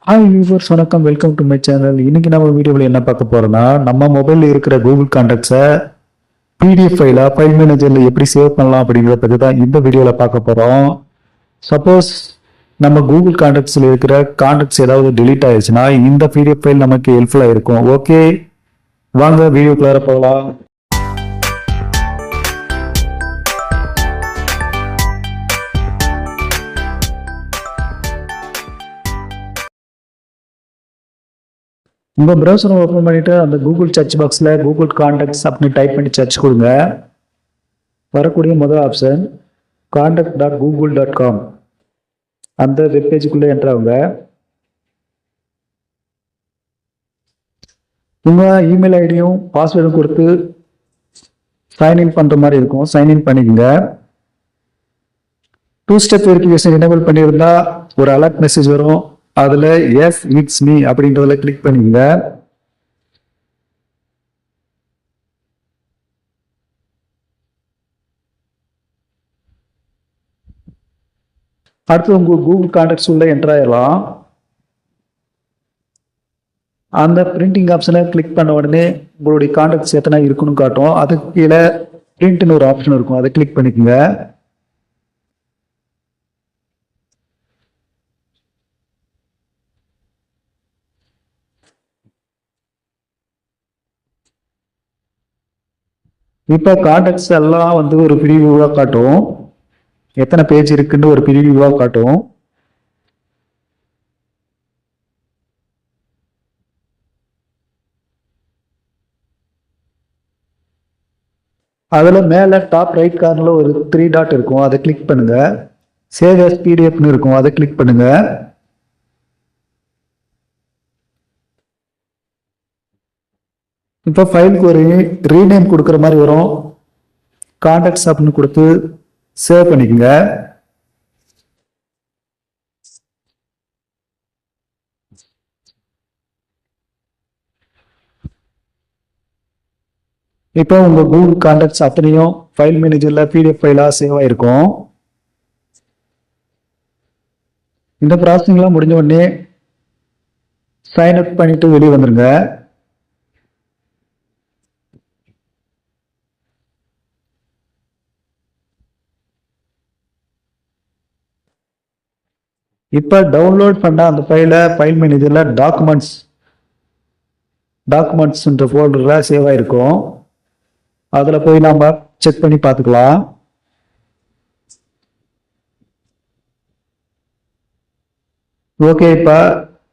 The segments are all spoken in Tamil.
ஹாய் வியூவர்ஸ், வணக்கம். Welcome to my channel. இன்னைக்கு நம்ம வீடியோவில் என்ன பார்க்க போறோம்னா, நம்ம மொபைலில் இருக்கிற கூகுள் கான்டாக்ட்ஸை பிடிஎஃப் ஃபைல் மேனேஜரில் எப்படி சேவ் பண்ணலாம் அப்படிங்கிறத பற்றி தான் இந்த வீடியோவில் பார்க்க போகிறோம். சப்போஸ் நம்ம கூகுள் கான்டாக்ட்ஸில் இருக்கிற கான்டாக்ட்ஸ் ஏதாவது delete ஆயிடுச்சுன்னா இந்த பிடிஎஃப் ஃபைல் நமக்கு ஹெல்ப்ஃபுல்லாக இருக்கும். ஓகே, வாங்க வீடியோக்குள்ளார போகலாம். உங்கள் ப்ரௌசரை ஓப்பன் பண்ணிவிட்டு அந்த கூகுள் சர்ச் பாக்ஸில் கூகுள் கான்டாக்ட்ஸ் அப்படின்னு டைப் பண்ணி சர்ச் கொடுங்க. வரக்கூடிய முதல் ஆப்ஷன் contact.google.com, அந்த வெப்பேஜுக்குள்ளே என்ட்ரு ஆகுங்க. உங்கள் இமெயில் ஐடியும் பாஸ்வேர்டும் கொடுத்து சைன்இன் பண்ணுற மாதிரி இருக்கும். சைன்இன் பண்ணிக்கோங்க. 2-step வெரிஃபிகேஷன் எனேபிள் பண்ணியிருந்தா ஒரு அலர்ட் மெசேஜ் வரும். அதில் எஸ் இட்ஸ் மீ அப்படின்றதுல கிளிக் பண்ணிக்கோங்க. அடுத்து உங்கள் கூகுள் கான்டாக்ட்ஸ் உள்ள என்டர் ஆயிடலாம். அந்த பிரிண்டிங் ஆப்ஷனை கிளிக் பண்ண உடனே உங்களுடைய கான்டாக்ட்ஸ் எத்தனை இருக்குன்னு காட்டும். அதுக்கு கீழே பிரிண்ட்னு ஒரு ஆப்ஷன் இருக்கும், அதை கிளிக் பண்ணிக்கோங்க. இப்போ கான்டாக்ட்ஸ் எல்லாம் ஒரு ப்ரீவியூவாக காட்டும். எத்தனை பேஜ் இருக்குன்னு ஒரு ப்ரீவியூவாக காட்டும். அதில் மேலே டாப் ரைட் கார்னரில் ஒரு 3 டாட் இருக்கும், அதை கிளிக் பண்ணுங்க. சேவ் as பிடிஎஃப்னு இருக்கும், அதை கிளிக் பண்ணுங்க. இப்போ ஃபைலுக்கு ஒரு ரீநேம் கொடுக்குற மாதிரி வரும். கான்டாக்ட்ஸ் அப்படின்னு கொடுத்து சேவ் பண்ணிக்கோங்க. இப்போ உங்க கூகுள் கான்டாக்ட்ஸ் அத்தனையும் ஃபைல் மேனேஜர்ல பிடிஎஃப் ஃபைலா சேவ் ஆயிருக்கும். இந்த ப்ராசஸிங்லாம் முடிஞ்ச உடனே சைன் அப் பண்ணிட்டு வெளியே வந்துருங்க. இப்போ டவுன்லோட் பண்ண அந்த ஃபைல் மேனேஜர்ல டாக்குமெண்ட்ஸ்ன்ற ஃபோல்டர்ல சேவ் ஆயிருக்கும். அதில் போய் நாம செக் பண்ணி பார்த்துக்கலாம். ஓகே, இப்போ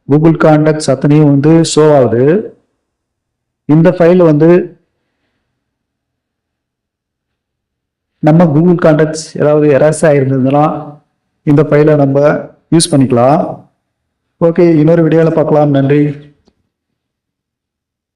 கூகுள் கான்டாக்ட்ஸ் அத்தனையும் ஷோ ஆகுது. இந்த ஃபைல் நம்ம கூகுள் கான்டாக்ட்ஸ் ஏதாவது எரர்ஸ் ஆயிருந்ததுன்னா இந்த ஃபைலை நம்ம யூஸ் பண்ணிக்கலாம். ஓகே, இன்னொரு வீடியோவில் பார்க்கலாம். நன்றி.